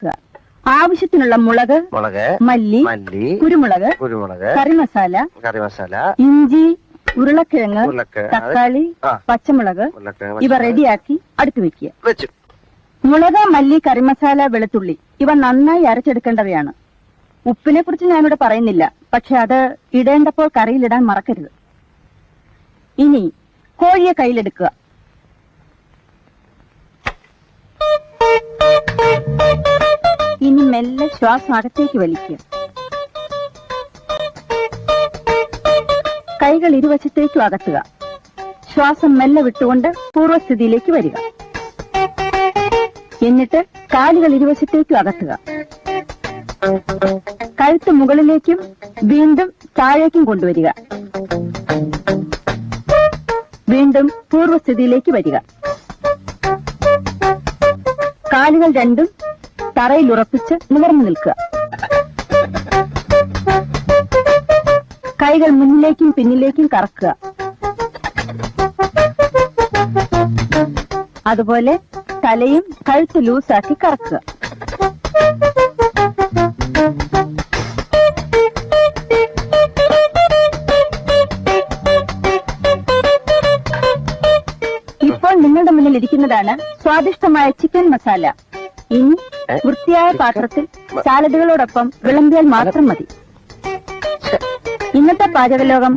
ചേർക്കുക. ആവശ്യത്തിനുള്ള മുളക്, മല്ലി, കുരുമുളക്, കറിമസാല, ഇഞ്ചി, ഉരുളക്കിഴങ്ങ്, തക്കാളി, പച്ചമുളക് ഇവ റെഡിയാക്കി അടുത്ത് വെക്കുക. മുളക്, മല്ലി, കറിമസാല, വെളുത്തുള്ളി ഇവ നന്നായി അരച്ചെടുക്കേണ്ടവയാണ്. ഉപ്പിനെ കുറിച്ച് ഞാനിവിടെ പറയുന്നില്ല, പക്ഷെ അത് ഇടേണ്ടപ്പോൾ കറിയിലിടാൻ മറക്കരുത്. ഇനി കോഴിയെ കയ്യിലെടുക്കുക. ഇനി മെല്ലെ ശ്വാസം അകത്തേക്ക് വലിക്കുക. കൈകൾ ഇരുവശത്തേക്കും അകത്തുക. ശ്വാസം മെല്ലെ വിട്ടുകൊണ്ട് പൂർവ്വസ്ഥിതിയിലേക്ക് വരിക. എന്നിട്ട് കാലുകൾ ഇരുവശത്തേക്കും അകത്തുക. കഴുത്ത് മുകളിലേക്കും വീണ്ടും താഴേക്കും കൊണ്ടുവരിക. വീണ്ടും പൂർവ്വസ്ഥിതിയിലേക്ക് വരിക. കാലുകൾ രണ്ടും തറയിൽ ഉറപ്പിച്ച് നിവർന്നു നിൽക്കുക. കൈകൾ മുന്നിലേക്കും പിന്നിലേക്കും കറക്കുക. അതുപോലെ തലയും കഴുത്ത് ലൂസാക്കി കറക്കുക. ഇപ്പോൾ നിങ്ങളുടെ മുന്നിൽ ഇരിക്കുന്നതാണ് സ്വാദിഷ്ടമായ ചിക്കൻ മസാല. ഇനി വൃത്തിയായ പാത്രത്തിൽ സാലഡുകളോടൊപ്പം വിളമ്പിയാൽ മാത്രം മതി. ഇന്നത്തെ പാചകലോകം